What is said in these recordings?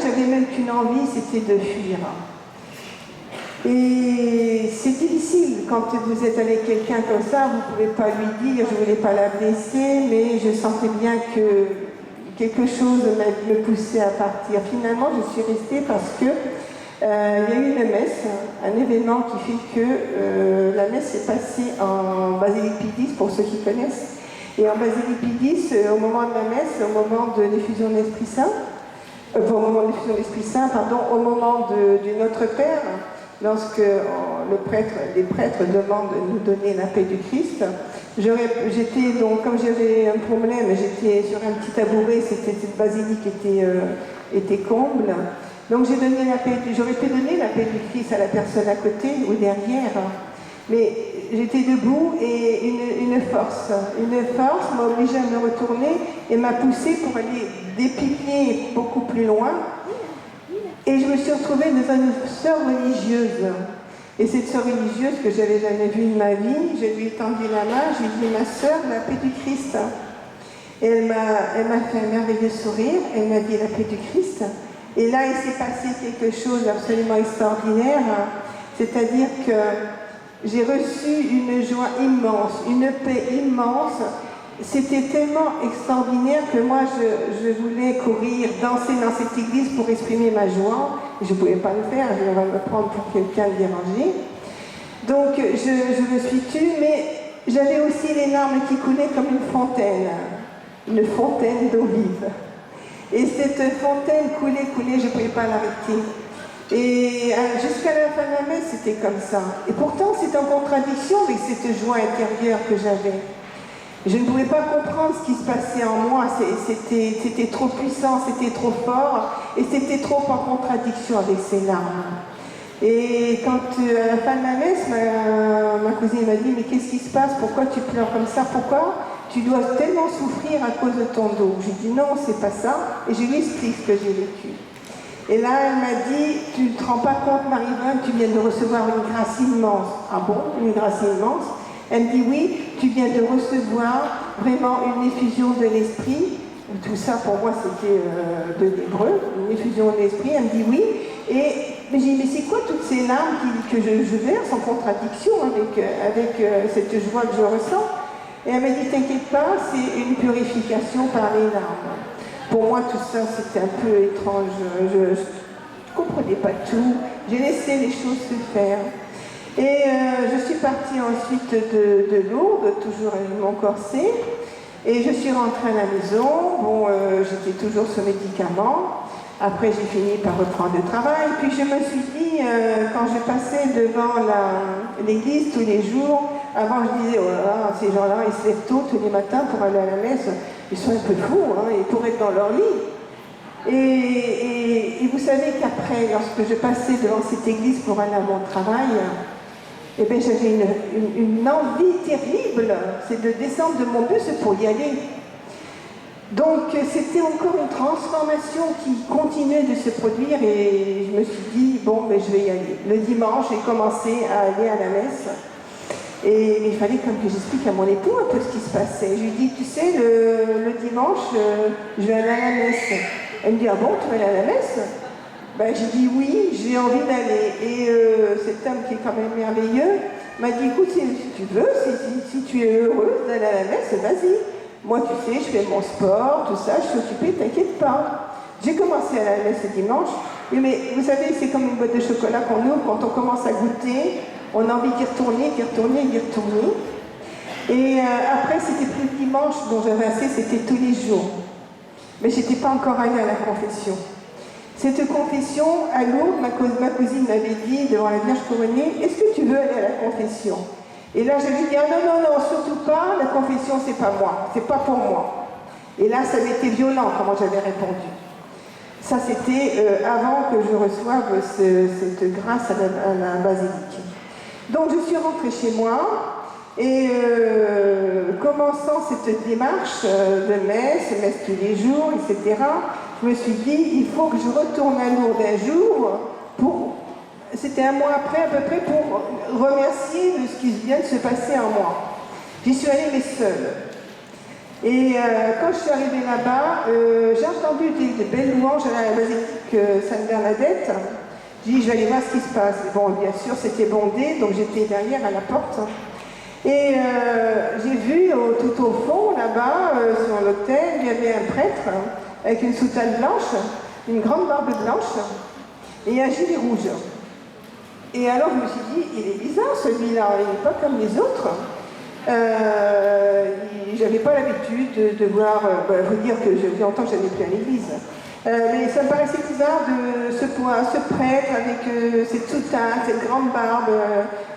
j'avais même qu'une envie, c'était de fuir. Et c'est difficile quand vous êtes avec quelqu'un comme ça, vous ne pouvez pas lui dire, je ne voulais pas la blesser, mais je sentais bien que quelque chose me poussait à partir. Finalement, je suis restée parce que il y a eu une messe, un événement qui fait que la messe est passée en Basilipidis, pour ceux qui connaissent. Et en Basilipidis, au moment de la messe, au moment de l'effusion de l'Esprit Saint, au moment du Notre Père, lorsque les prêtres demandent de nous donner la paix du Christ, j'étais donc, comme j'avais un problème, j'étais sur un petit tabouret, cette basilique était comble, donc j'aurais pu donner la paix du Christ à la personne à côté ou derrière, mais j'étais debout et une force m'a obligée à me retourner et m'a poussée pour aller des piliers beaucoup plus loin. Et je me suis retrouvée dans une sœur religieuse. Et cette sœur religieuse que j'avais jamais vue de ma vie, je lui ai tendu la main, je lui ai dit, ma sœur, la paix du Christ. Et elle m'a fait un merveilleux sourire, elle m'a dit la paix du Christ. Et là, il s'est passé quelque chose d'absolument extraordinaire, c'est-à-dire que j'ai reçu une joie immense, une paix immense. C'était tellement extraordinaire que moi, je voulais courir, danser dans cette église pour exprimer ma joie. Je ne pouvais pas le faire, je vais me prendre pour quelqu'un de dérangé. Donc, je me suis tue, mais j'avais aussi les larmes qui coulaient comme une fontaine d'eau vive. Et cette fontaine coulait, je ne pouvais pas l'arrêter. Et jusqu'à la fin de la messe, c'était comme ça. Et pourtant, c'est en contradiction avec cette joie intérieure que j'avais. Je ne pouvais pas comprendre ce qui se passait en moi, c'était trop puissant, c'était trop fort, et c'était trop en contradiction avec ces larmes. Et quand, à la fin de la messe, ma cousine m'a dit, mais qu'est-ce qui se passe? Pourquoi tu pleures comme ça? Pourquoi tu dois tellement souffrir à cause de ton dos? Je lui ai dit, non, c'est pas ça, et je lui explique ce que j'ai vécu. Et là, elle m'a dit, tu ne te rends pas compte, Marie-Vraine, tu viens de recevoir une grâce immense. Ah bon, une grâce immense? Elle me dit, oui, tu viens de recevoir vraiment une effusion de l'esprit. Tout ça, pour moi, c'était de l'hébreu, une effusion de l'esprit. Elle me dit, oui. Et mais j'ai dit, mais c'est quoi toutes ces larmes que je verse en contradiction avec cette joie que je ressens? Et elle m'a dit, t'inquiète pas, c'est une purification par les larmes. Pour moi, tout ça, c'était un peu étrange. Je ne comprenais pas tout. J'ai laissé les choses se faire. Et je suis partie ensuite de Lourdes, toujours avec mon corset. Et je suis rentrée à la maison. Bon, j'étais toujours sous médicaments. Après, j'ai fini par reprendre le travail. Puis je me suis dit, quand je passais devant l'église tous les jours, avant je disais, oh là là, ces gens-là, ils se lèvent tôt tous les matins pour aller à la messe. Ils sont un peu fous, hein, ils pourraient être dans leur lit. Et vous savez qu'après, lorsque je passais devant cette église pour aller à mon travail, eh bien, j'avais une envie terrible, c'est de descendre de mon bus pour y aller. Donc, c'était encore une transformation qui continuait de se produire et je me suis dit, bon, ben, je vais y aller. Le dimanche, j'ai commencé à aller à la messe. Et il fallait comme que j'explique à mon époux un peu ce qui se passait. Je lui dis, tu sais, le dimanche, je vais aller à la messe. Elle me dit, ah bon, tu vas aller à la messe? Ben, j'ai dit, oui, j'ai envie d'aller. Et cet homme qui est quand même merveilleux m'a dit, écoute, si tu veux, si tu es heureuse d'aller à la messe, vas-y. Moi, tu sais, je fais mon sport, tout ça, je suis occupée, t'inquiète pas. J'ai commencé à la messe ce dimanche. Mais vous savez, c'est comme une boîte de chocolat qu'on ouvre, quand on commence à goûter, on a envie d'y retourner. Et après, c'était plus le dimanche dont j'avais assez, c'était tous les jours. Mais je n'étais pas encore allée à la confession. Cette confession, à Lourdes, ma cousine m'avait dit devant la Vierge couronnée, est-ce que tu veux aller à la confession? Et là, j'avais dit, ah non, surtout pas, la confession, c'est pas moi, c'est pas pour moi. Et là, ça avait été violent, comment j'avais répondu. Ça, c'était avant que je reçoive cette grâce à la basilique. Donc, je suis rentrée chez moi, et commençant cette démarche de messe tous les jours, etc., je me suis dit, il faut que je retourne à Lourdes un jour pour... C'était un mois après, à peu près, pour remercier de ce qui vient de se passer en moi. J'y suis allée, mais seule. Et quand je suis arrivée là-bas, j'ai entendu des belles louanges à la basilique Sainte-Bernadette. J'ai dit, je vais aller voir ce qui se passe. Bon, bien sûr, c'était bondé, donc j'étais derrière à la porte. Et j'ai vu tout au fond, là-bas, sur l'autel, il y avait un prêtre avec une soutane blanche, une grande barbe blanche et un gilet rouge. Et alors je me suis dit, il est bizarre celui-là, il n'est pas comme les autres. J'avais pas l'habitude de voir, vous dire que je faisais longtemps que j'avais plus à l'église. Mais ça me paraissait bizarre de ce prêtre avec cette soutane, cette grande barbe.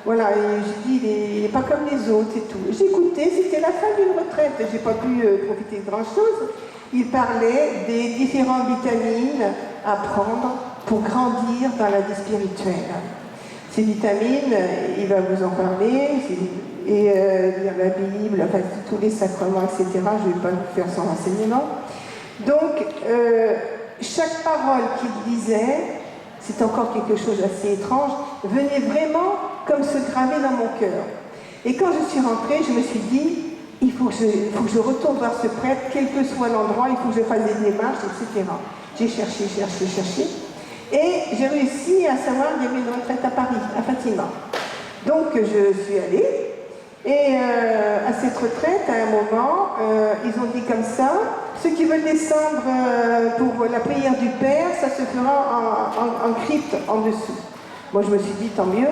Voilà, et j'ai dit, il n'est pas comme les autres et tout. J'ai écouté, c'était la fin d'une retraite, j'ai pas pu profiter de grand-chose. Il parlait des différentes vitamines à prendre pour grandir dans la vie spirituelle. Ces vitamines, il va vous en parler, et lire la Bible, enfin tous les sacrements, etc. Je ne vais pas vous faire son renseignement. Donc, chaque parole qu'il disait, c'est encore quelque chose d'assez étrange, venait vraiment comme se graver dans mon cœur. Et quand je suis rentrée, je me suis dit, il faut que je retourne voir ce prêtre, quel que soit l'endroit, il faut que je fasse des démarches, etc. J'ai cherché. Et j'ai réussi à savoir qu'il y avait une retraite à Paris, à Fatima. Donc je suis allée, et à cette retraite, à un moment, ils ont dit comme ça, ceux qui veulent descendre pour la prière du Père, ça se fera en crypte en dessous. Moi je me suis dit, tant mieux,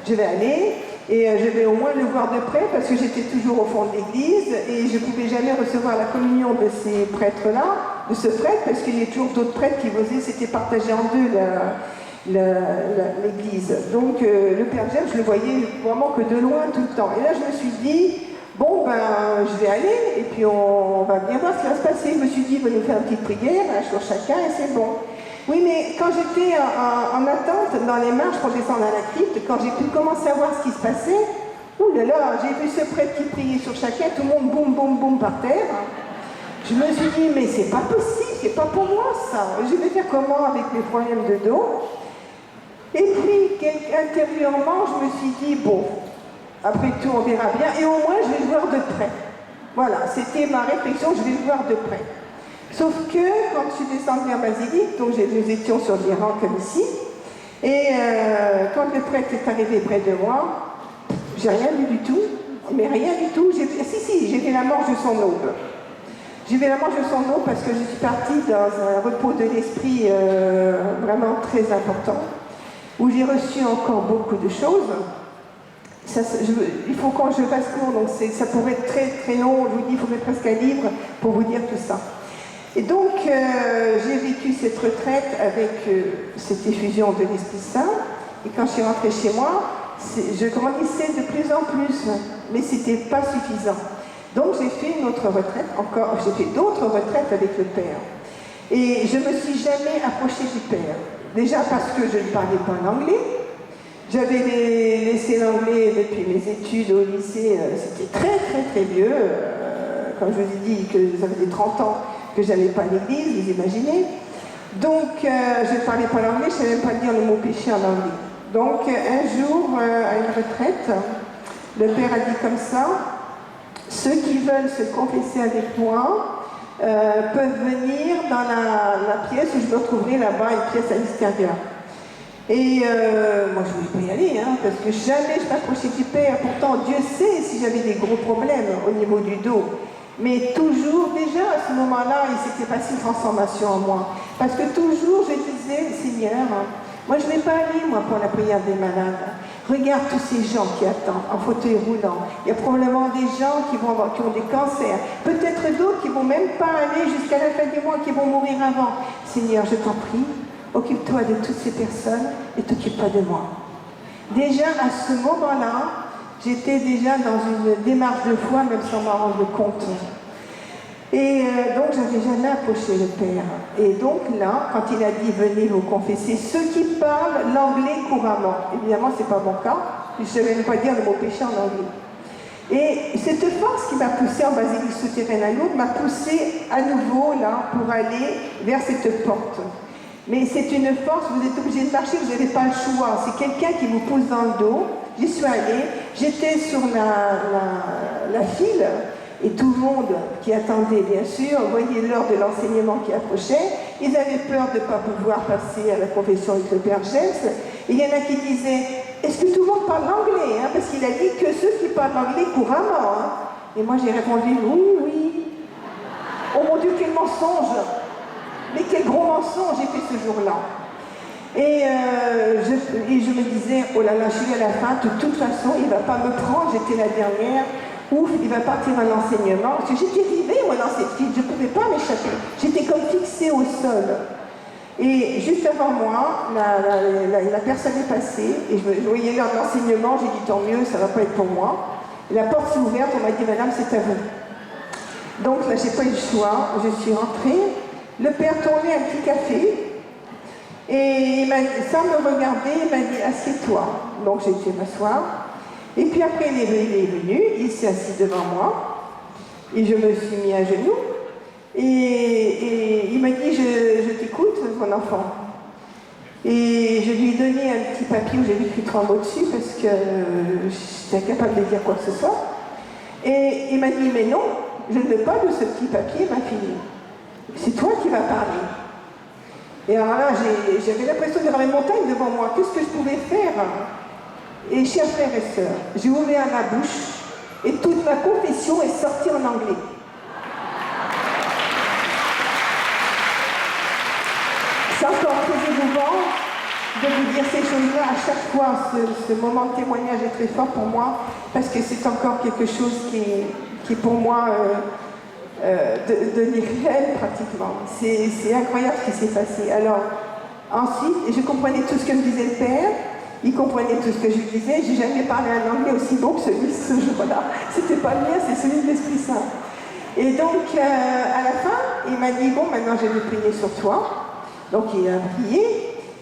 je vais aller, et je vais au moins le voir de près, parce que j'étais toujours au fond de l'église, et je ne pouvais jamais recevoir la communion de ces prêtres-là, de ce prêtre, parce qu'il y a toujours d'autres prêtres qui faisaient, c'était partagé en deux l'église. Donc le Père James, je le voyais vraiment que de loin tout le temps. Et là je me suis dit, bon ben je vais aller, et puis on va bien voir ce qui va se passer. Je me suis dit, il va nous faire une petite prière, un jour chacun, et c'est bon. Oui, mais quand j'étais en attente dans les marches pour descendre à la crypte, quand j'ai pu commencer à voir ce qui se passait, ouh là là, j'ai vu ce prêtre qui priait sur chacun, tout le monde boum, boum, boum par terre. Je me suis dit, mais c'est pas possible, c'est pas pour moi ça. Je vais faire comment avec mes problèmes de dos? Et puis, intérieurement, je me suis dit, bon, après tout, on verra bien, et au moins, je vais le voir de près. Voilà, c'était ma réflexion, je vais le voir de près. Sauf que, quand je suis descendue en basilique, donc nous étions sur des rangs comme ici, et quand le prêtre est arrivé près de moi, j'ai rien vu du tout, mais rien du tout. Si, j'ai fait la marche de son aube. J'ai fait la marche de son aube parce que je suis partie dans un repos de l'esprit vraiment très important, où j'ai reçu encore beaucoup de choses. Il faut quand je fasse court, donc ça pourrait être très très long, je vous dis, il faudrait presque un livre pour vous dire tout ça. Et donc, j'ai vécu cette retraite avec cette effusion de l'Esprit Saint, et quand je suis rentrée chez moi, je grandissais de plus en plus, mais c'était pas suffisant. Donc j'ai fait une autre retraite, j'ai fait d'autres retraites avec le Père. Et je ne me suis jamais approchée du Père. Déjà parce que je ne parlais pas l'anglais. J'avais laissé l'anglais depuis mes études au lycée, c'était très très très vieux. Comme je vous ai dit, que ça faisait 30 ans que je n'allais pas à l'église, vous imaginez. Donc je ne parlais pas l'anglais, je ne savais même pas dire le mot péché en anglais. Donc un jour, à une retraite, le Père a dit comme ça, ceux qui veulent se confesser avec moi peuvent venir dans la pièce où je me retrouverai là-bas, une pièce à l'extérieur. Et moi je ne voulais pas y aller, parce que jamais je m'approchais du Père. Pourtant Dieu sait si j'avais des gros problèmes au niveau du dos. Mais toujours, déjà à ce moment-là, il s'était passé une transformation en moi. Parce que toujours je disais, Seigneur, moi je ne vais pas aller pour la prière des malades. Regarde tous ces gens qui attendent en fauteuil roulant. Il y a probablement des gens qui ont des cancers. Peut-être d'autres qui ne vont même pas aller jusqu'à la fin du mois, qui vont mourir avant. Seigneur, je t'en prie, occupe-toi de toutes ces personnes et t'occupe pas de moi. Déjà à ce moment-là, j'étais déjà dans une démarche de foi, même sans m'en rendre compte. Et donc, je n'avais jamais approché le Père. Et donc là, quand il a dit « Venez vous confesser », ceux qui parlent l'anglais couramment, évidemment, ce n'est pas mon cas, je ne savais même pas dire le mot péché en anglais. Et cette force qui m'a poussée en basilique souterraine à Lourdes m'a poussée à nouveau là pour aller vers cette porte. Mais c'est une force, vous êtes obligé de marcher, vous n'avez pas le choix. C'est quelqu'un qui vous pousse dans le dos. J'y suis allée, j'étais sur la file, Et tout le monde qui attendait, bien sûr, voyait l'heure de l'enseignement qui approchait. Ils avaient peur de ne pas pouvoir passer à la confession avec le Père James. Et il y en a qui disaient, est-ce que tout le monde parle anglais, hein? Parce qu'il a dit que ceux qui parlent anglais couramment. Hein? Et moi j'ai répondu, oui, oui. Oh mon Dieu, quel mensonge! Mais quel gros mensonge j'ai fait ce jour-là. Et je me disais, oh là là, je suis à la fin, de toute façon, il ne va pas me prendre, j'étais la dernière. Ouf, il va partir à l'enseignement. Parce que j'étais rivée, moi, dans cette file, je ne pouvais pas m'échapper. J'étais comme fixée au sol. Et juste avant moi, la personne est passée, et je voyais l'heure de l'enseignement, j'ai dit tant mieux, ça ne va pas être pour moi. Et la porte s'est ouverte, on m'a dit, madame, c'est à vous. Donc là, j'ai pas eu le choix, je suis rentrée. Le père tournait un petit café, et sans me regarder, il m'a dit, assieds-toi. Donc j'ai été m'asseoir. Et puis après, il est venu, il s'est assis devant moi, et je me suis mis à genoux, et il m'a dit, je t'écoute, mon enfant. Et je lui ai donné un petit papier où j'avais écrit 3 mots dessus, parce que j'étais incapable de dire quoi que ce soit. Et il m'a dit, mais non, je ne veux pas de ce petit papier, ma fille. C'est toi qui vas parler. Et alors là, j'avais l'impression d'avoir une montagne devant moi. Qu'est-ce que je pouvais faire ? Et chers frères et sœurs, j'ai ouvert ma bouche et toute ma confession est sortie en anglais. C'est encore très émouvant de vous dire ces choses-là. À chaque fois, ce moment de témoignage est très fort pour moi parce que c'est encore quelque chose qui est pour moi de réel pratiquement. C'est incroyable ce qui s'est passé. Alors, ensuite, je comprenais tout ce que me disait le Père. Il comprenait tout ce que je lui disais. J'ai jamais parlé un anglais aussi beau que celui de ce jour-là. C'était pas le mien, c'est celui de l'Esprit Saint. Et donc, à la fin, il m'a dit, bon, maintenant je vais prier sur toi. Donc, il a prié.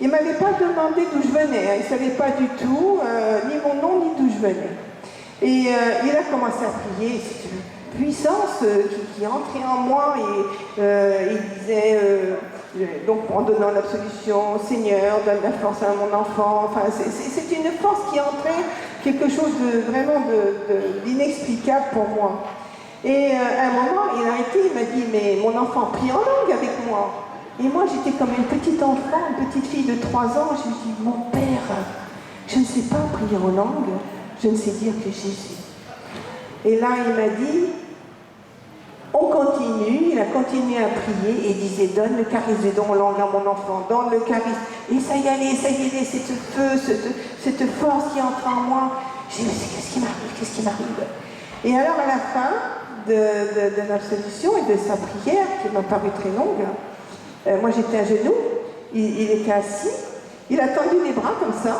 Il ne m'avait pas demandé d'où je venais. Hein. Il ne savait pas du tout, ni mon nom, ni d'où je venais. Et il a commencé à prier. C'est une puissance qui entrait en moi. Et il disait... donc en donnant l'absolution, Seigneur, donne la force à mon enfant. Enfin, c'est une force qui entrait, quelque chose de vraiment d'inexplicable pour moi. Et à un moment, il a arrêté, il m'a dit, mais mon enfant prie en langue avec moi. Et moi, j'étais comme une petite enfant, une petite fille de 3 ans. Je lui ai dit, mon père, je ne sais pas prier en langue, je ne sais dire que Jésus. Et là, il m'a dit, on continue, il a continué à prier et disait, donne le charisme et don langue à mon enfant, donne le charisme. Et ça y allait, cette feu, cette force qui entre en moi. J'ai dit, qu'est-ce qui m'arrive? Et alors à la fin de l'absolution et de sa prière, qui m'a paru très longue, moi j'étais à genoux, il était assis, il a tendu les bras comme ça.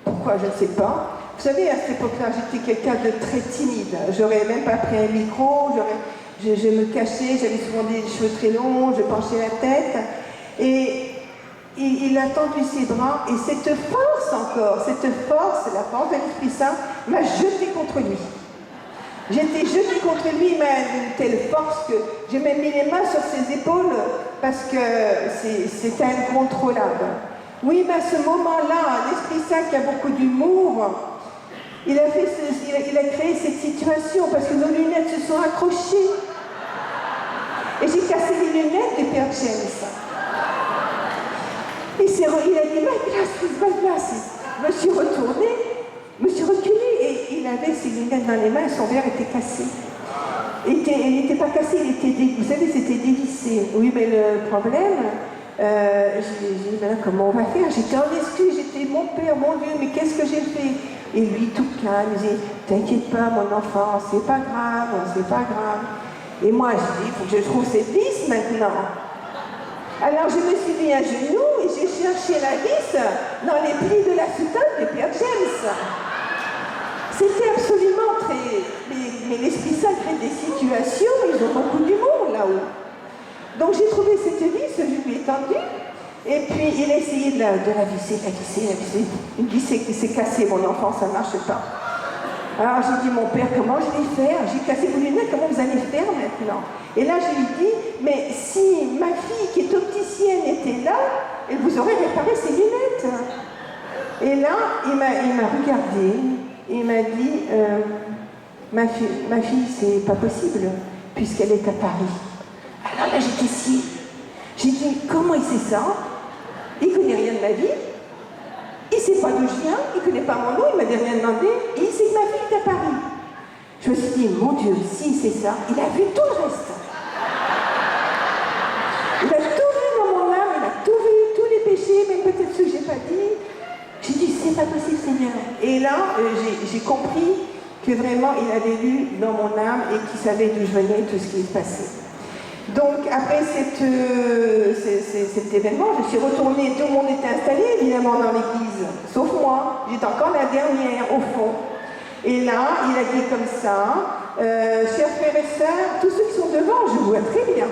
Pourquoi, je ne sais pas. Vous savez, à cette époque-là, j'étais quelqu'un de très timide. J'aurais même pas pris un micro, je me cachais, j'avais souvent des cheveux très longs, je penchais la tête. Et il a tendu ses bras, et cette force encore, cette force, la force de l'Esprit Saint, m'a jeté contre lui. J'étais jetée contre lui, mais d'une telle force que j'ai même mis les mains sur ses épaules parce que c'était incontrôlable. Oui, mais à ce moment-là, l'Esprit Saint qui a beaucoup d'humour, il a créé cette situation parce que nos lunettes se sont accrochées. Et j'ai cassé les lunettes du Père James. Et il a dit, ma glace. Je me suis retournée, je me suis reculée et il avait ses lunettes dans les mains, son verre était cassé. Il n'était pas cassé, vous savez, c'était dévissé. Oui, mais le problème, j'ai dit, ben, comment on va faire? J'étais en excuse, j'étais mon père, mon Dieu, mais qu'est-ce que j'ai fait? Et lui, tout calme, il disait, t'inquiète pas, mon enfant, c'est pas grave, c'est pas grave. Et moi, je dis, il faut que je trouve cette vis maintenant. Alors je me suis mis à genoux et j'ai cherché la vis dans les plis de la soutane du Père James. C'était absolument très... Mais l'Esprit Saint crée des situations, ils ont beaucoup d'humour là-haut. Donc j'ai trouvé cette vis, je lui ai tendue, et puis il a essayé de la visser. Il me dit, c'est cassé mon enfant, ça ne marche pas. Alors j'ai dit, mon père, comment je vais faire? J'ai cassé vos lunettes, comment vous allez faire maintenant? Et là je lui dis, mais si ma fille qui est opticienne était là, elle vous aurait réparé ses lunettes. Et là, il m'a regardé, il m'a dit, ma fille, c'est pas possible, puisqu'elle est à Paris. Alors là, j'étais si. J'ai dit, comment il sait ça? Il connaît rien de ma vie. Il sait pas d'où je viens, il connaît pas mon nom, il m'a rien demandé, et il sait que ma fille est à Paris. Je me suis dit, mon Dieu, si c'est ça, il a vu tout le reste. Il a tout vu dans mon âme, il a tout vu, tous les péchés, même peut-être ceux que j'ai pas dit. J'ai dit, c'est pas possible, Seigneur. Et là, j'ai compris que vraiment, il avait lu dans mon âme et qu'il savait d'où je venais, tout ce qui se passait. Donc, après cet événement, je suis retournée, tout le monde était installé, évidemment, dans l'église, sauf moi. J'étais encore la dernière, au fond. Et là, il a dit comme ça, chers frères et sœurs, tous ceux qui sont devant, je vous vois très bien.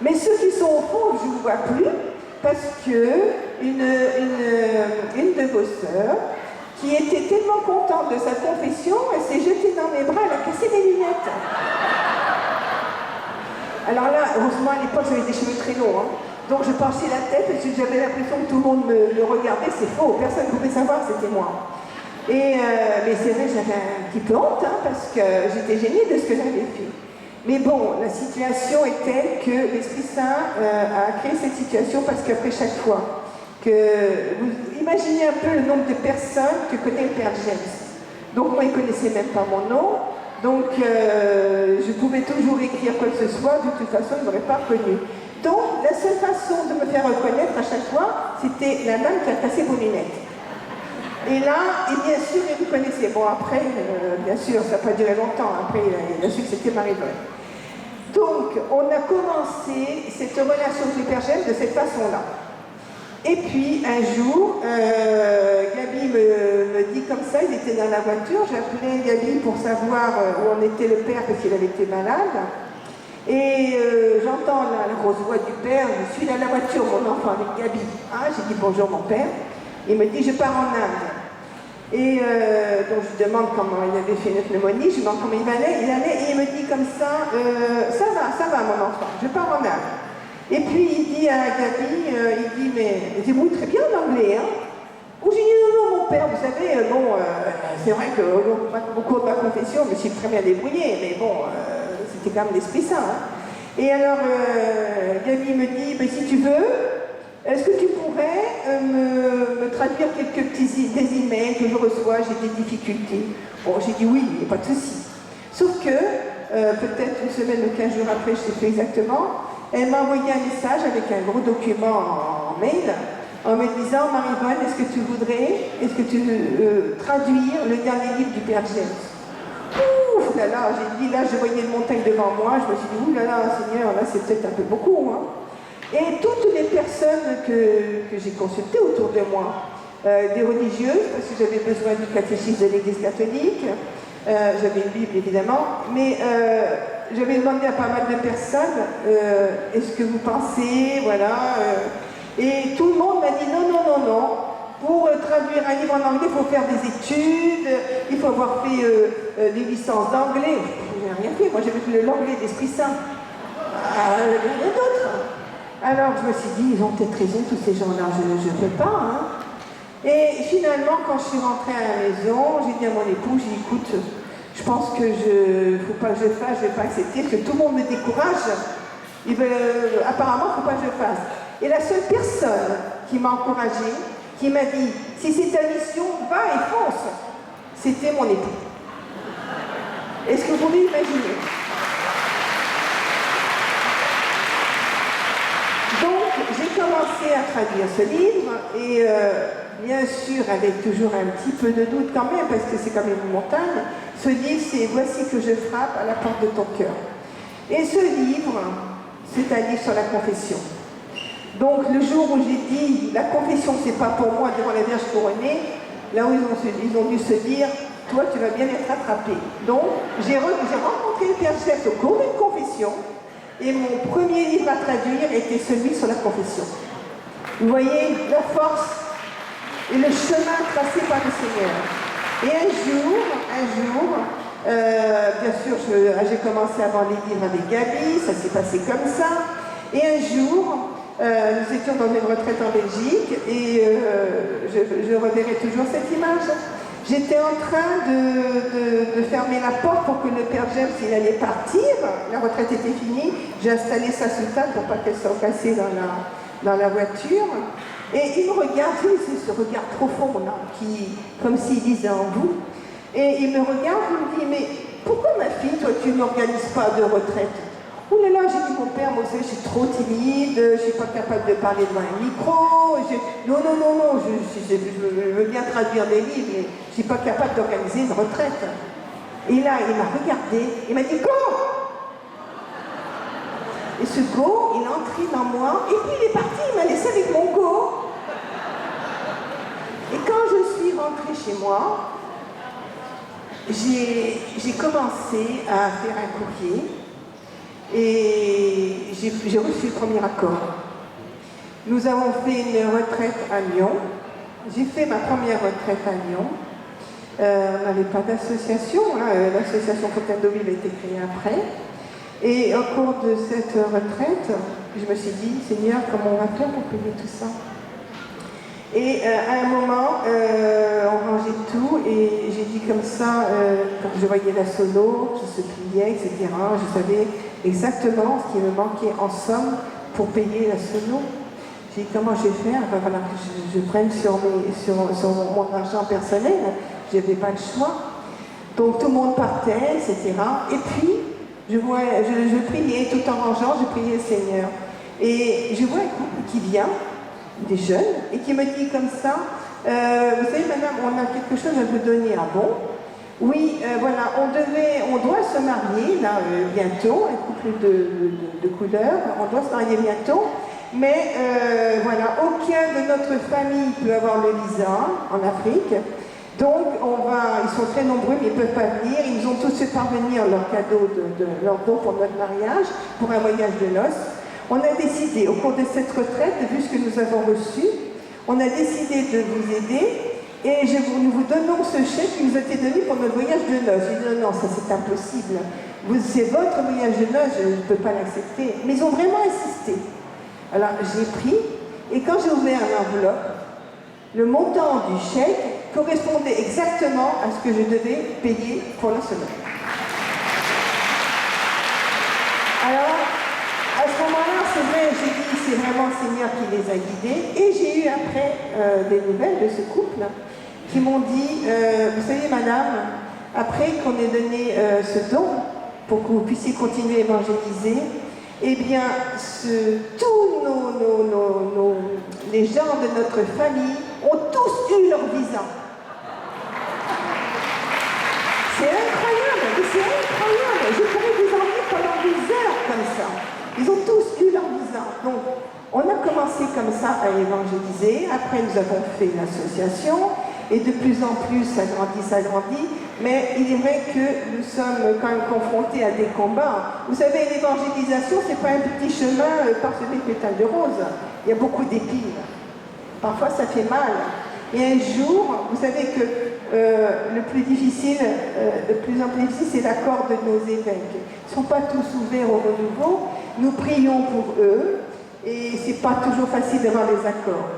Mais ceux qui sont au fond, je ne vous vois plus, parce que une de vos sœurs, qui était tellement contente de sa confession, elle s'est jetée dans mes bras, elle a cassé mes lunettes. Alors là, heureusement, à l'époque, j'avais des cheveux très longs. Hein. Donc je penchais la tête parce que j'avais l'impression que tout le monde me regardait. C'est faux, personne ne pouvait savoir que c'était moi. Et, mais c'est vrai, j'avais un petit peu honte hein, parce que j'étais gênée de ce que j'avais fait. Mais bon, la situation est telle que l'Esprit Saint a créé cette situation parce qu'après chaque fois que vous imaginez un peu le nombre de personnes que connaît le Père James. Donc moi, il ne connaissait même pas mon nom. Donc, je pouvais toujours écrire quoi que ce soit, de toute façon, il ne m'aurait pas reconnu. Donc, la seule façon de me faire reconnaître à chaque fois, c'était la dame qui a cassé vos lunettes. Et là, et bien sûr, il me connaissait. Bon, après, bien sûr, ça n'a pas duré longtemps. Après, il a su que c'était Marie-Bonne. Donc, on a commencé cette relation avec le Père James de cette façon-là. Et puis, un jour, Gabi me dit comme ça, il était dans la voiture, j'ai appelé Gabi pour savoir où en était le père parce qu'il avait été malade. Et j'entends la grosse voix du père, je suis dans la voiture, mon enfant, avec Gabi. Ah, j'ai dit bonjour mon père. Il me dit, je pars en Inde. Et donc je lui demande comment il avait fait une pneumonie, je lui demande comment il allait, et il me dit comme ça va mon enfant, je pars en Inde. Et puis il dit à Gabi, il dit, mais débrouille très bien en anglais, hein. Ou j'ai dit, non, mon père, vous savez, c'est vrai que au cours de ma confession, je me suis très bien débrouillée, mais bon, c'était quand même l'Esprit Saint. Hein. Et alors, Gabi me dit, ben, si tu veux, est-ce que tu pourrais me traduire quelques des emails que je reçois, j'ai des difficultés. Bon, j'ai dit oui, il n'y a pas de souci. Sauf que, peut-être une semaine ou 15 jours après, je sais plus exactement, elle m'a envoyé un message avec un gros document en mail en me disant, Marie-Bonne, est-ce que tu veux traduire le dernier livre du Père James? Ouf là là, j'ai dit, là je voyais une montagne devant moi, je me suis dit, ouh là là, Seigneur, là c'est peut-être un peu beaucoup. Hein. Et toutes les personnes que j'ai consultées autour de moi, des religieuses, parce que j'avais besoin du catéchisme de l'Église catholique, j'avais une Bible évidemment, mais j'avais demandé à pas mal de personnes, est-ce que vous pensez, voilà, et tout le monde m'a dit non, non, non, non, pour traduire un livre en anglais, il faut faire des études, il faut avoir fait des licences d'anglais. Je n'ai rien fait, moi j'avais fait l'anglais d'Esprit Saint. Il y en a d'autres. Alors je me suis dit, ils ont peut-être raison, tous ces gens-là, je ne peux pas. Hein. Et finalement, quand je suis rentrée à la maison, j'ai dit à mon époux, j'ai dit, écoute, je pense que faut pas que je fasse, je ne vais pas accepter, parce que tout le monde me décourage. Apparemment, il ne faut pas que je fasse. Et la seule personne qui m'a encouragée, qui m'a dit, si c'est ta mission, va et fonce, c'était mon époux. Est-ce que vous pouvez imaginer? Donc, j'ai commencé à traduire ce livre, et bien sûr, avec toujours un petit peu de doute quand même, parce que c'est quand même une montagne, ce livre, c'est « Voici que je frappe à la porte de ton cœur ». Et ce livre, c'est un livre sur la confession. Donc, le jour où j'ai dit « La confession, c'est pas pour moi devant la Vierge couronnée », là où ils ont dû se dire « Toi, tu vas bien être attrapé ». Donc, j'ai rencontré le Père James au cours d'une confession, et mon premier livre à traduire était celui sur la confession. Vous voyez la force et le chemin tracé par le Seigneur. Et un jour, bien sûr, j'ai commencé à vendre les livres avec Gabi, ça s'est passé comme ça. Et un jour, nous étions dans une retraite en Belgique, et je reverrai toujours cette image. J'étais en train de fermer la porte pour que le père James, il allait partir. La retraite était finie. J'ai installé sa soutane pour pas qu'elle soit cassée dans la voiture. Et il me regarde, c'est ce regard profond, là, comme s'il disait en vous. Et il me regarde, il me dit, mais pourquoi ma fille, toi, tu n'organises pas de retraite? Ouh là là, j'ai dit, mon père, moi, je suis trop timide, je ne suis pas capable de parler devant un micro. Non, je veux bien traduire des livres, mais je ne suis pas capable d'organiser une retraite. Et là, il m'a regardé, il m'a dit, go! Et ce go, il est entré dans moi, et puis il est parti, il m'a laissé avec mon go. Et quand je suis rentrée chez moi, j'ai commencé à faire un courrier, et j'ai reçu le premier accord. Nous avons fait une retraite à Lyon. J'ai fait ma première retraite à Lyon. On n'avait pas d'association, hein. L'association Fontaine d'Auville a été créée après. Et au cours de cette retraite, je me suis dit, Seigneur, comment on va faire pour payer tout ça? Et à un moment, on rangeait tout et j'ai dit comme ça, quand je voyais la sono qui se pliait, etc., je savais exactement ce qui me manquait en somme pour payer la sono. J'ai dit comment je vais faire? Ben voilà, que je prenne sur mon argent personnel, je n'avais pas le choix. Donc tout le monde partait, etc. Et puis, je priais tout en rangeant, je priais le Seigneur. Et je vois un couple qui vient, des jeunes, et qui me dit comme ça, vous savez madame, on a quelque chose à vous donner. Ah bon? Oui, voilà, on doit se marier là bientôt, un couple de couleurs, on doit se marier bientôt, mais voilà, aucun de notre famille peut avoir le visa en Afrique. Donc, ils sont très nombreux, mais ils ne peuvent pas venir. Ils nous ont tous fait parvenir leur cadeau, leur don pour notre mariage, pour un voyage de noces. On a décidé, au cours de cette retraite, vu ce que nous avons reçu, on a décidé de vous aider et nous vous donnons ce chèque qui nous a été donné pour notre voyage de noces. J'ai dit non, ça c'est impossible. C'est votre voyage de noces, je ne peux pas l'accepter. Mais ils ont vraiment insisté. Alors j'ai pris et quand j'ai ouvert l'enveloppe, le montant du chèque correspondait exactement à ce que je devais payer pour la semaine. Alors, à ce moment-là, c'est vrai, j'ai dit, c'est vraiment le Seigneur qui les a guidés. Et j'ai eu après des nouvelles de ce couple qui m'ont dit, vous savez madame, après qu'on ait donné ce don pour que vous puissiez continuer à évangéliser, eh bien, tous les gens de notre famille ont tous eu leur visa. C'est incroyable, c'est incroyable. J'ai pourrais vous en dire pendant des heures comme ça. Ils ont tous eu leur visa. Donc, on a commencé comme ça à évangéliser. Après, nous avons fait l'association. Et de plus en plus, ça grandit. Mais il est vrai que nous sommes quand même confrontés à des combats. Vous savez, l'évangélisation, c'est pas un petit chemin parsemé de pétales de rose. Il y a beaucoup d'épines. Parfois, ça fait mal. Et un jour, vous savez que le plus difficile, de plus en plus difficile, c'est l'accord de nos évêques. Ils ne sont pas tous ouverts au renouveau. Nous prions pour eux et c'est pas toujours facile d'avoir les accords.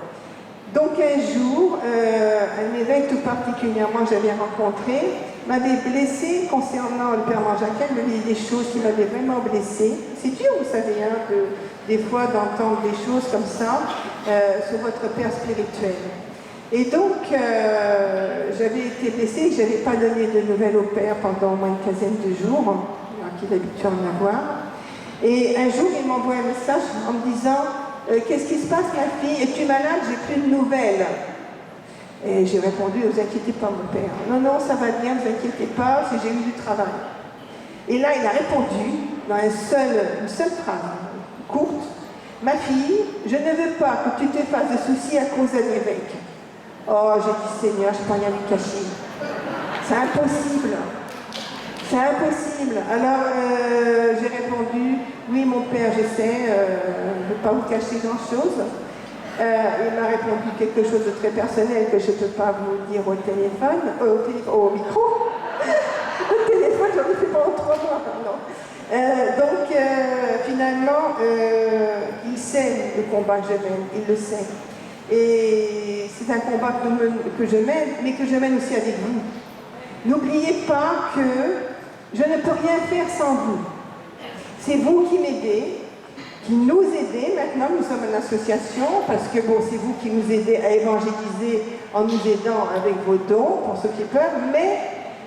Donc un jour, un évêque tout particulièrement que j'avais rencontré m'avait blessé concernant le père Manjaquin, il m'avait dit des choses qui m'avaient vraiment blessé. C'est dur, vous savez, hein, des fois d'entendre des choses comme ça sur votre père spirituel. Et donc, j'avais été blessée, je n'avais pas donné de nouvelles au père pendant au moins une quinzaine de jours, alors qu'il est habitué à en avoir. Et un jour, il m'envoie un message en me disant qu'est-ce qui se passe, ma fille? Es-tu malade? J'ai plus de nouvelles. Et j'ai répondu, ne vous inquiétez pas, mon père. Non, ça va bien, ne vous inquiétez pas, j'ai eu du travail. Et là, il a répondu dans une seule phrase courte, ma fille, je ne veux pas que tu te fasses de soucis à cause d'un évêque. Oh, j'ai dit, Seigneur, je ne peux rien lui cacher. C'est impossible. C'est impossible. Alors, j'ai répondu, oui, mon père, je sais, je ne veux pas vous cacher grand-chose. Il m'a répondu quelque chose de très personnel que je ne peux pas vous dire au téléphone, au micro. Au téléphone, j'en ai fait pendant 3 mois. Finalement, il sait le combat que je mène, il le sait. Et c'est un combat que je mène, mais que je mène aussi avec vous. N'oubliez pas que je ne peux rien faire sans vous. C'est vous qui m'aidez, qui nous aidez. Maintenant, nous sommes une association, parce que bon, c'est vous qui nous aidez à évangéliser en nous aidant avec vos dons, pour ceux qui peuvent, mais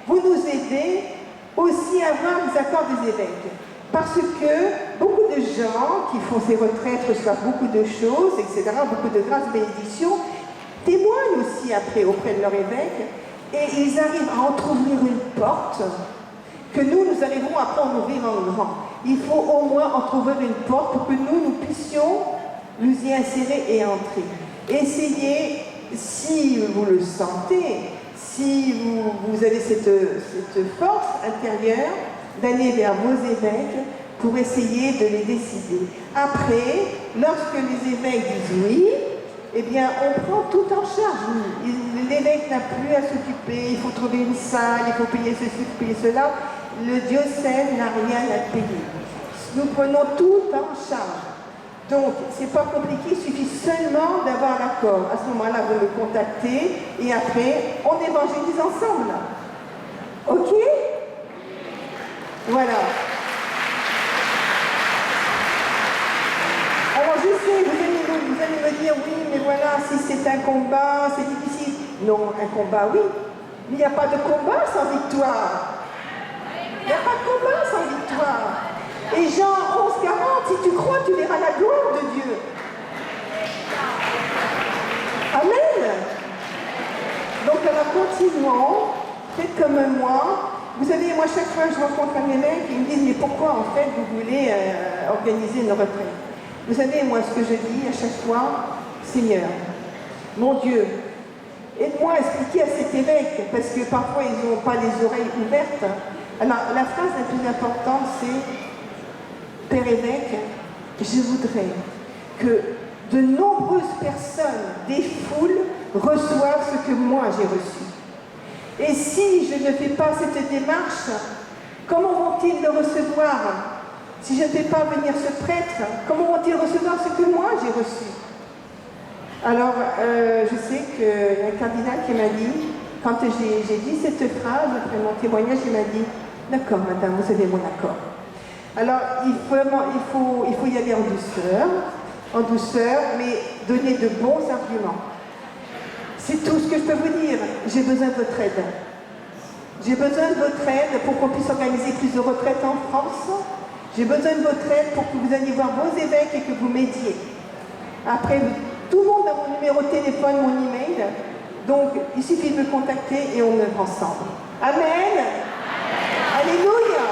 vous nous aidez aussi à avoir les accords des évêques. Parce que beaucoup de gens qui font ces retraites reçoivent beaucoup de choses, etc., beaucoup de grâces, bénédictions, témoignent aussi après auprès de leur évêque, et ils arrivent à entrouvrir une porte que nous arriverons après à en ouvrir en grand. Il faut au moins entrouvrir une porte pour que nous puissions nous y insérer et entrer. Essayez, si vous le sentez, si vous avez cette force intérieure, d'aller vers vos évêques pour essayer de les décider. Après, lorsque les évêques disent oui, eh bien, on prend tout en charge. L'évêque n'a plus à s'occuper, il faut trouver une salle, il faut payer ceci, il faut payer cela. Le diocèse n'a rien à payer. Nous prenons tout en charge. Donc, c'est pas compliqué, il suffit seulement d'avoir l'accord. À ce moment-là, vous me contactez et après, on évangélise ensemble. Ok? Voilà. Alors je sais, vous allez me dire, oui, mais voilà, si c'est un combat, c'est difficile. Non, un combat, oui. Mais il n'y a pas de combat sans victoire. Il n'y a pas de combat sans victoire. Et Jean 11, 40, si tu crois, tu verras la gloire de Dieu. Amen. Donc alors continuons, faites comme moi. Vous savez, moi, chaque fois que je rencontre un évêque, ils me disent, mais pourquoi, en fait, vous voulez organiser une retraite? Vous savez, moi, ce que je dis à chaque fois, Seigneur, mon Dieu, aide-moi à expliquer à cet évêque, parce que parfois, ils n'ont pas les oreilles ouvertes. Alors, la phrase la plus importante, c'est, Père évêque, je voudrais que de nombreuses personnes, des foules, reçoivent ce que moi, j'ai reçu. Et si je ne fais pas cette démarche, comment vont-ils le recevoir? Si je ne fais pas venir ce prêtre, comment vont-ils recevoir ce que moi j'ai reçu? Alors, je sais qu'il y a un cardinal qui m'a dit, quand j'ai dit cette phrase, après mon témoignage, il m'a dit, d'accord madame, vous avez mon accord. Alors, il faut y aller en douceur, mais donner de bons arguments. C'est tout ce que je peux vous dire. J'ai besoin de votre aide. J'ai besoin de votre aide pour qu'on puisse organiser plus de retraites en France. J'ai besoin de votre aide pour que vous alliez voir vos évêques et que vous m'aidiez. Après, tout le monde a mon numéro de téléphone, mon email. Donc, il suffit de me contacter et on œuvre ensemble. Amen. Alléluia.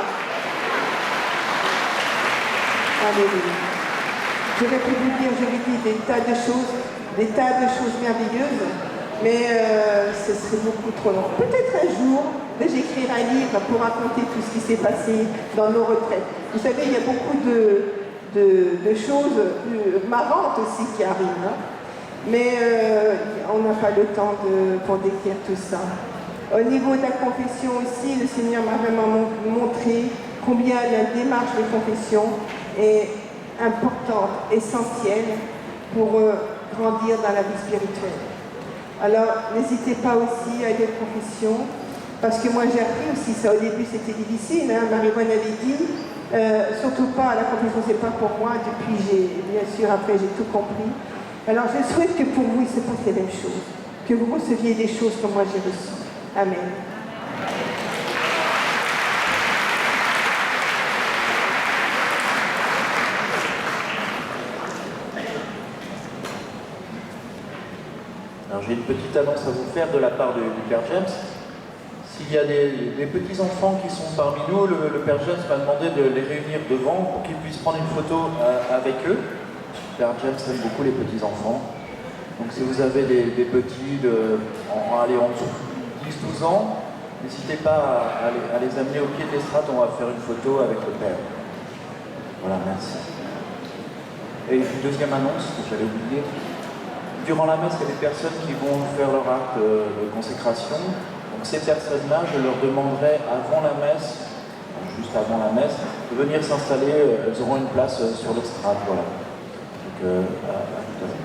Alléluia. J'aurais pu vous dire, des tas de choses merveilleuses. Mais ce serait beaucoup trop long. Peut-être un jour, j'écrirai un livre pour raconter tout ce qui s'est passé dans nos retraites. Vous savez, il y a beaucoup de choses marrantes aussi qui arrivent. Hein. Mais on n'a pas le temps pour décrire tout ça. Au niveau de la confession aussi, le Seigneur m'a vraiment montré combien la démarche de confession est importante, essentielle pour grandir dans la vie spirituelle. Alors, n'hésitez pas aussi à aller à la confession, parce que moi j'ai appris aussi ça. Au début c'était difficile, hein. Marie-Bonne avait dit, surtout pas, la confession c'est pas pour moi, depuis bien sûr après j'ai tout compris. Alors je souhaite que pour vous il se passe les mêmes choses, que vous receviez des choses comme moi j'ai reçu. Amen. Alors j'ai une petite annonce à vous faire de la part du Père James. S'il y a des petits-enfants qui sont parmi nous, le Père James m'a demandé de les réunir devant pour qu'ils puissent prendre une photo avec eux. Le Père James aime beaucoup les petits-enfants. Donc si vous avez des petits en dessous de 10-12 ans, n'hésitez pas à les amener au pied de l'estrade, on va faire une photo avec le Père. Voilà, merci. Et une deuxième annonce que j'allais oublier. Durant la messe, il y a des personnes qui vont faire leur acte de consécration. Donc ces personnes-là, je leur demanderai avant la messe, juste avant la messe, de venir s'installer. Elles auront une place sur l'estrade. Voilà. Donc à tout à l'heure.